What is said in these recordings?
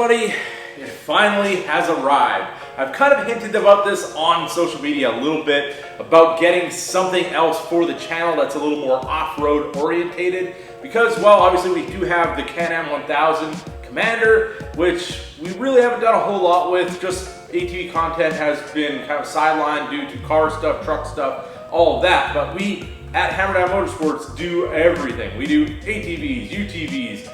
everybody, it finally has arrived. I've kind of hinted about this on social media a little bit, about getting something else for the channel that's a little more off-road orientated, because, well, obviously we do have the Can Am 1000 Commander, which we really haven't done a whole lot with. Just ATV content has been kind of sidelined due to car stuff, truck stuff, all of that. But we at Hammerdown Motorsports do everything. We do ATVs, UTVs,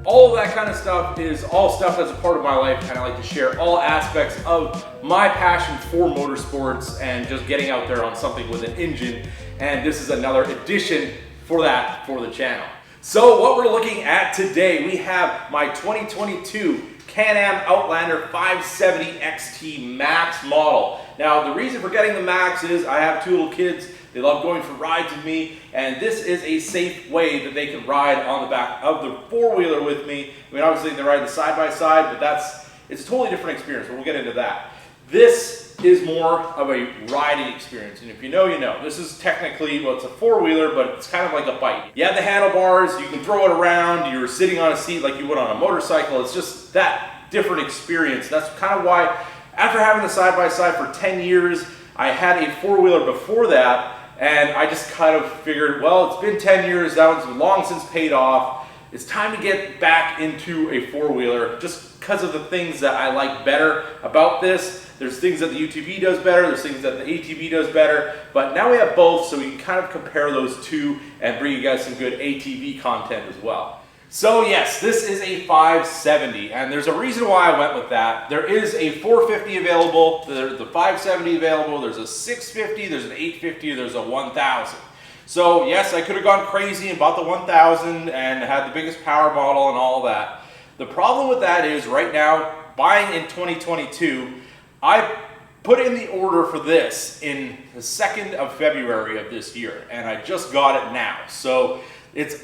all of that kind of stuff is all stuff that's a part of my life, and I like to share all aspects of my passion for motorsports and just getting out there on something with an engine. And this is another addition for that for the channel. So what we're looking at today, we have my 2022 Can Am Outlander 570 XT Max model. Now the reason for getting the Max is I have two little kids. They love going for rides with me, and this is a safe way that they can ride on the back of the four-wheeler with me. I mean, obviously they ride the side-by-side, but it's a totally different experience, but we'll get into that. This is more of a riding experience, and if you know, you know. This is technically, well, it's a four-wheeler, but it's kind of like a bike. You have the handlebars, you can throw it around, you're sitting on a seat like you would on a motorcycle. It's just that different experience. That's kind of why, after having the side-by-side for 10 years, I had a four-wheeler before that, and I just kind of figured, well, it's been 10 years, that one's long since paid off. It's time to get back into a four-wheeler just because of the things that I like better about this. There's things that the UTV does better, there's things that the ATV does better, but now we have both, so we can kind of compare those two and bring you guys some good ATV content as well. So yes, this is a 570, and there's a reason why I went with that. There is a 450 available, there's the 570 available, there's a 650, there's an 850, there's a 1000. So yes, I could have gone crazy and bought the 1000 and had the biggest power model and all that. The problem with that is right now, buying in 2022, I put in the order for this in the 2nd of February of this year, and I just got it now. So it's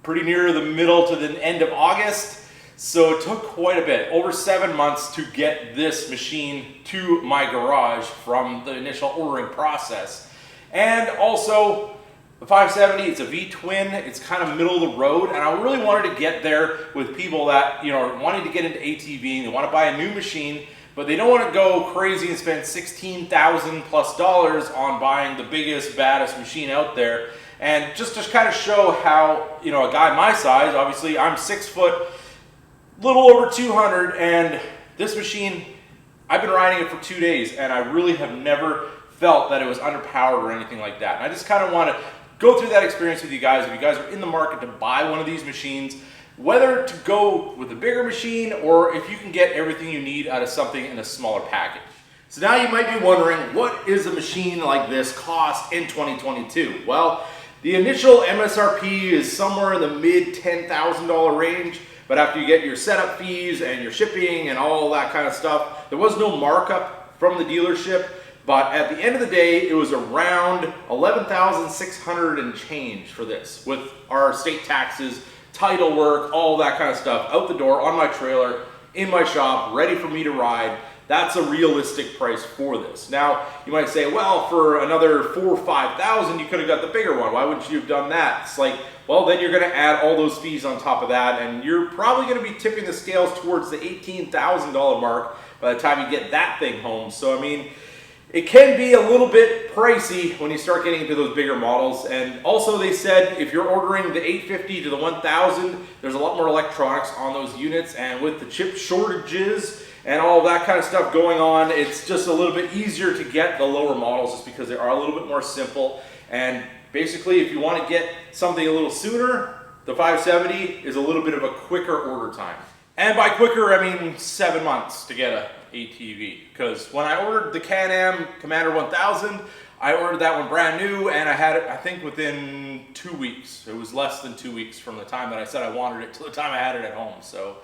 pretty near the middle to the end of August, so it took quite a bit, over 7 months to get this machine to my garage from the initial ordering process. And also, the 570, it's a V-twin, it's kind of middle of the road, and I really wanted to get there with people that, you know, are wanting to get into ATV, they want to buy a new machine, but they don't want to go crazy and spend $16,000 plus on buying the biggest, baddest machine out there. And just to kind of show how, you know, a guy my size, obviously I'm 6 foot, little over 200, and this machine, I've been riding it for 2 days, and I really have never felt that it was underpowered or anything like that. And I just kind of want to go through that experience with you guys. If you guys are in the market to buy one of these machines, whether to go with a bigger machine or if you can get everything you need out of something in a smaller package. So now you might be wondering, what is a machine like this cost in 2022? Well, the initial MSRP is somewhere in the mid $10,000 range, but after you get your setup fees and your shipping and all that kind of stuff, there was no markup from the dealership, but at the end of the day, it was around $11,600 and change for this, with our state taxes, title work, all that kind of stuff, out the door, on my trailer, in my shop, ready for me to ride. That's a realistic price for this. Now, you might say, well, for another $4,000 or $5,000, you could have got the bigger one. Why wouldn't you have done that? It's like, well, then you're gonna add all those fees on top of that, and you're probably gonna be tipping the scales towards the $18,000 mark by the time you get that thing home. So, I mean, it can be a little bit pricey when you start getting into those bigger models. And also they said if you're ordering the 850 to the 1000, there's a lot more electronics on those units, and with the chip shortages and all that kind of stuff going on, it's just a little bit easier to get the lower models just because they are a little bit more simple. And basically, if you want to get something a little sooner, the 570 is a little bit of a quicker order time. And by quicker, I mean 7 months to get a ATV. Because when I ordered the Can Am Commander 1000, I ordered that one brand new, and I had it, I think, within 2 weeks. It was less than 2 weeks from the time that I said I wanted it to the time I had it at home. So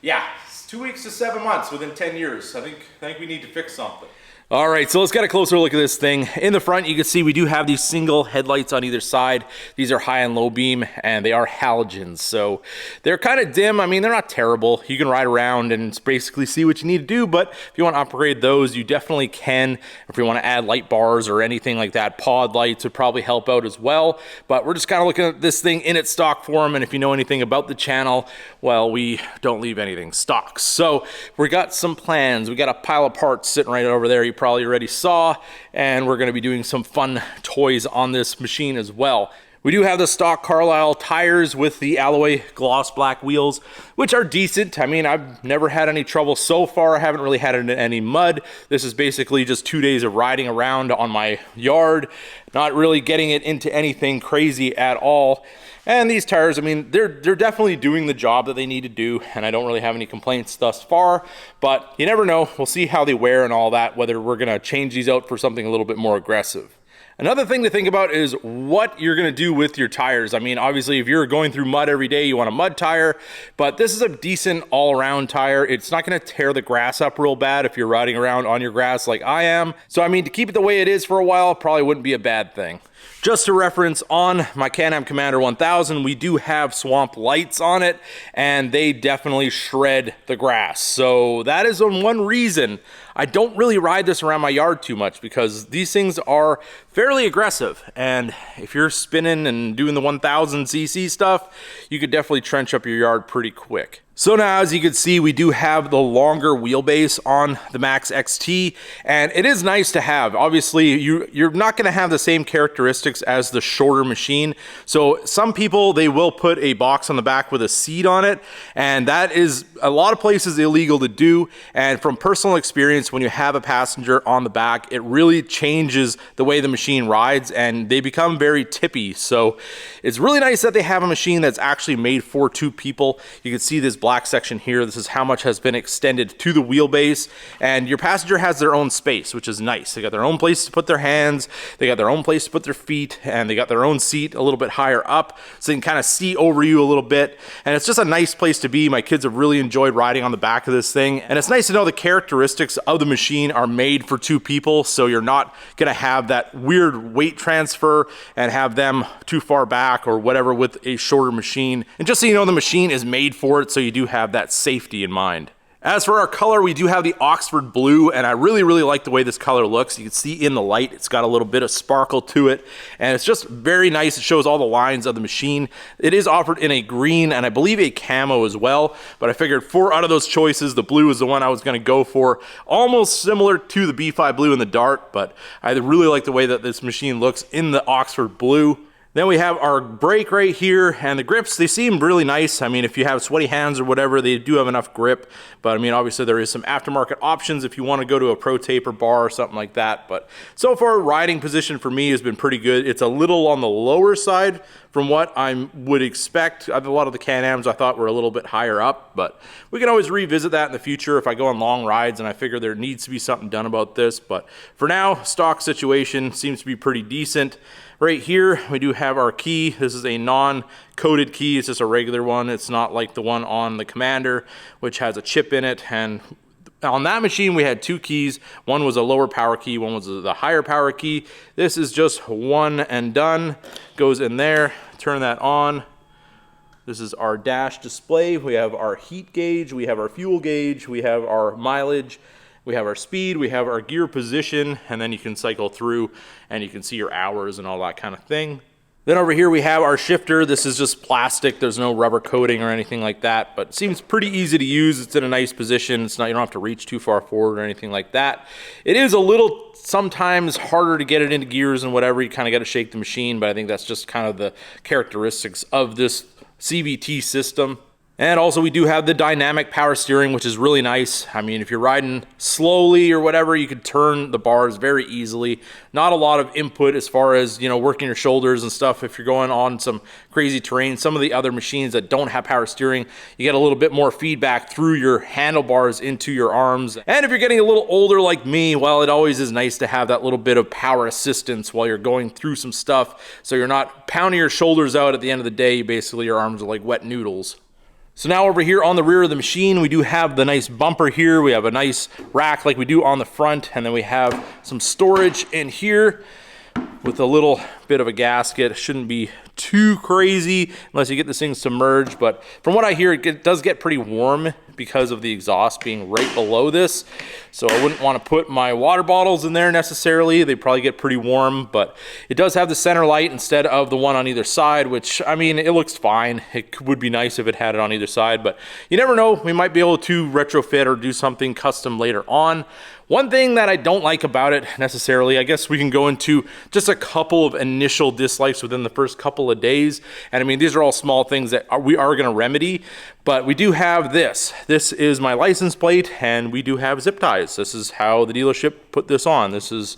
yeah, it's 2 weeks to 7 months within 10 years. I think we need to fix something. All right, so let's get a closer look at this thing. In the front, you can see we do have these single headlights on either side. These are high and low beam, and they are halogens, so they're kind of dim. I mean, they're not terrible. You can ride around and basically see what you need to do, but if you want to upgrade those, you definitely can. If you want to add light bars or anything like that, pod lights would probably help out as well, but we're just kind of looking at this thing in its stock form, and if you know anything about the channel, well, we don't leave anything stock. So we got some plans. We got a pile of parts sitting right over there. You probably already saw, and we're going to be doing some fun toys on this machine as well. We do have the stock Carlisle tires with the alloy gloss black wheels, which are decent. I mean, I've never had any trouble so far. I haven't really had any mud. This is basically just 2 days of riding around on my yard, not really getting it into anything crazy at all. And these tires, I mean, they're definitely doing the job that they need to do, and I don't really have any complaints thus far, but you never know. We'll see how they wear and all that, whether we're gonna change these out for something a little bit more aggressive. Another thing to think about is what you're gonna do with your tires. I mean, obviously, if you're going through mud every day, you want a mud tire, but this is a decent all-around tire. It's not gonna tear the grass up real bad if you're riding around on your grass like I am. So, I mean, to keep it the way it is for a while probably wouldn't be a bad thing. Just to reference, on my Can Am Commander 1000, we do have swamp lights on it, and they definitely shred the grass. So that is one reason I don't really ride this around my yard too much, because these things are fairly aggressive. And if you're spinning and doing the 1000cc stuff, you could definitely trench up your yard pretty quick. So now, as you can see, we do have the longer wheelbase on the Max XT, and it is nice to have. Obviously, you're not going to have the same characteristics as the shorter machine. So some people, they will put a box on the back with a seat on it, and that is a lot of places illegal to do. And from personal experience, when you have a passenger on the back, it really changes the way the machine rides, and they become very tippy. So it's really nice that they have a machine that's actually made for two people. You can see this black section here. This is how much has been extended to the wheelbase, and your passenger has their own space, which is nice. They got their own place to put their hands, they got their own place to put their feet, and they got their own seat a little bit higher up, so they can kind of see over you a little bit, and it's just a nice place to be. My kids have really enjoyed riding on the back of this thing, and it's nice to know the characteristics of the machine are made for two people, so you're not gonna have that weird weight transfer and have them too far back or whatever with a shorter machine. And just so you know, the machine is made for it, so you do have that safety in mind. As for our color, we do have the Oxford blue, and I really like the way this color looks. You can see in the light, it's got a little bit of sparkle to it, and it's just very nice. It shows all the lines of the machine. It is offered in a green, and I believe a camo as well, but I figured 4 out of those choices, the blue is the one I was gonna go for. Almost similar to the B5 blue in the Dart, but I really like the way that this machine looks in the Oxford blue. Then we have our brake right here, and the grips, they seem really nice. I mean, if you have sweaty hands or whatever, they do have enough grip. But I mean, obviously there is some aftermarket options if you want to go to a Pro Taper bar or something like that. But so far, riding position for me has been pretty good. It's a little on the lower side from what I would expect. A lot of the Can-Ams I thought were a little bit higher up, but we can always revisit that in the future if I go on long rides and I figure there needs to be something done about this. But for now, stock situation seems to be pretty decent. Right here, we do have our key. This is a non-coated key. It's just a regular one. It's not like the one on the Commander, which has a chip in it. And on that machine, we had 2 keys. One was a lower power key, one was the higher power key. This is just one and done. Goes in there, turn that on. This is our dash display. We have our heat gauge, we have our fuel gauge, we have our mileage, we have our speed, we have our gear position, and then you can cycle through and you can see your hours and all that kind of thing. Then over here we have our shifter. This is just plastic. There's no rubber coating or anything like that, but it seems pretty easy to use. It's in a nice position. It's not, you don't have to reach too far forward or anything like that. It is a little sometimes harder to get it into gears and whatever. You kind of got to shake the machine, but I think that's just kind of the characteristics of this CVT system. And also we do have the dynamic power steering, which is really nice. I mean, if you're riding slowly or whatever, you could turn the bars very easily. Not a lot of input as far as, you know, working your shoulders and stuff. If you're going on some crazy terrain, some of the other machines that don't have power steering, you get a little bit more feedback through your handlebars into your arms. And if you're getting a little older like me, well, it always is nice to have that little bit of power assistance while you're going through some stuff, so you're not pounding your shoulders out at the end of the day. Basically, your arms are like wet noodles. So now over here on the rear of the machine, we do have the nice bumper here. We have a nice rack like we do on the front, and then we have some storage in here with a little bit of a gasket. Shouldn't be too crazy unless you get this thing submerged, but from what I hear, it does get pretty warm because of the exhaust being right below this. So I wouldn't want to put my water bottles in there necessarily. They probably get pretty warm, but it does have the center light instead of the one on either side, which, I mean, it looks fine. It would be nice if it had it on either side, but you never know. We might be able to retrofit or do something custom later on. One thing that I don't like about it necessarily, I guess we can go into just a couple of initial dislikes within the first couple of days. And I mean, these are all small things that we are going to remedy, but we do have this. This is my license plate, and we do have zip ties. This is how the dealership put this on. This is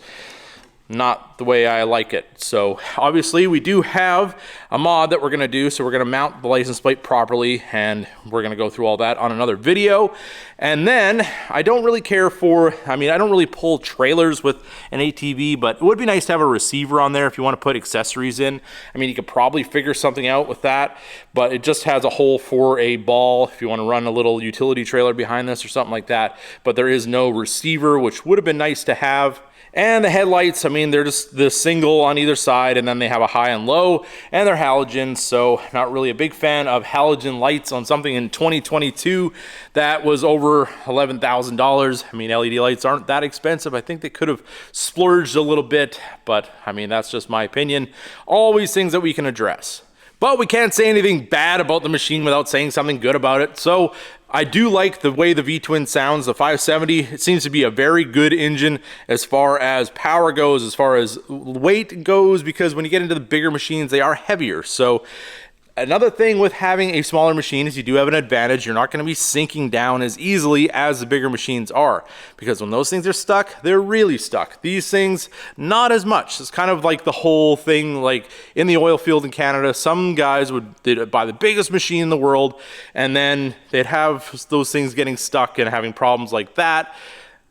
not the way I like it. So obviously we do have a mod that we're going to do. So we're going to mount the license plate properly, and we're going to go through all that on another video. And then I don't really care for, I mean, I don't really pull trailers with an ATV, but it would be nice to have a receiver on there if you want to put accessories in. I mean, you could probably figure something out with that, but it just has a hole for a ball if you want to run a little utility trailer behind this or something like that. But there is no receiver, which would have been nice to have. And the headlights, I mean, they're just the single on either side, and then they have a high and low, and they're halogen, so not really a big fan of halogen lights on something in 2022 that was over $11,000. I mean, LED lights aren't that expensive. I think they could have splurged a little bit, but I mean, that's just my opinion. Always things that we can address. But we can't say anything bad about the machine without saying something good about it. So I do like the way the V-twin sounds. The 570, it seems to be a very good engine as far as power goes, as far as weight goes, because when you get into the bigger machines, they are heavier. So another thing with having a smaller machine is you do have an advantage. You're not going to be sinking down as easily as the bigger machines are, because when those things are stuck, they're really stuck. These things, not as much. It's kind of like the whole thing, like in the oil field in Canada, some guys they'd buy the biggest machine in the world, and then they'd have those things getting stuck and having problems like that.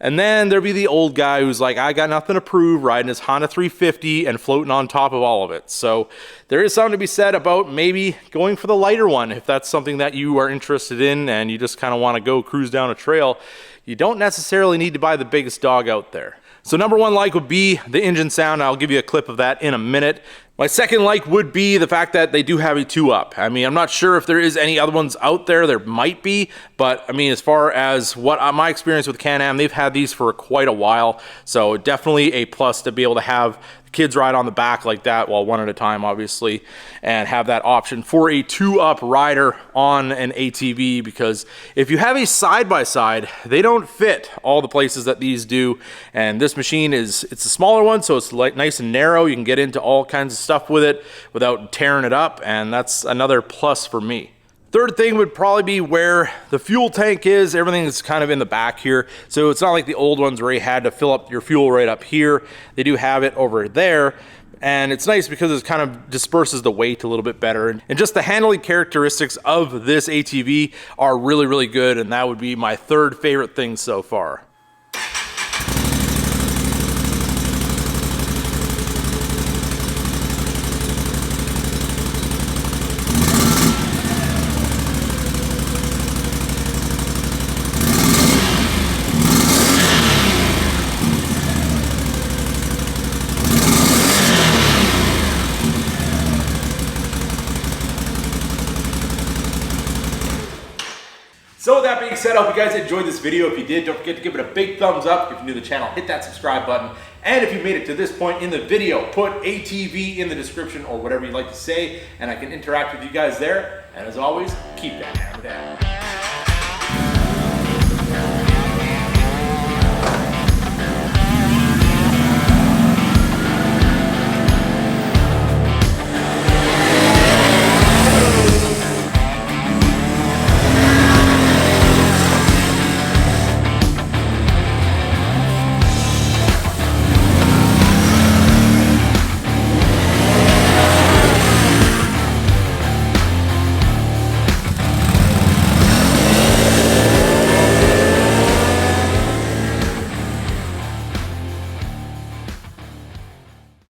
And then there'd be the old guy who's like, I got nothing to prove, riding his Honda 350 and floating on top of all of it. So there is something to be said about maybe going for the lighter one if that's something that you are interested in and you just kind of want to go cruise down a trail. You don't necessarily need to buy the biggest dog out there. So number one like would be the engine sound. I'll give you a clip of that in a minute. My second like would be the fact that they do have a 2-up. I mean, I'm not sure if there is any other ones out there. There might be, but I mean, as far as what my experience with Can Am, they've had these for quite a while. So definitely a plus to be able to have kids ride on the back like that, well, one at a time, obviously, and have that option for a 2-up rider on an ATV, because if you have a side-by-side, they don't fit all the places that these do, and this machine it's a smaller one, so it's like nice and narrow. You can get into all kinds of stuff with it without tearing it up, and that's another plus for me. Third thing would probably be where the fuel tank is. Everything is kind of in the back here. So it's not like the old ones where you had to fill up your fuel right up here. They do have it over there. And it's nice because it kind of disperses the weight a little bit better. And just the handling characteristics of this ATV are really, really good. And that would be my third favorite thing so far. So with that being said, I hope you guys enjoyed this video. If you did, don't forget to give it a big thumbs up. If you're new to the channel, hit that subscribe button. And if you made it to this point in the video, put ATV in the description or whatever you'd like to say, and I can interact with you guys there. And as always, keep that hammer down.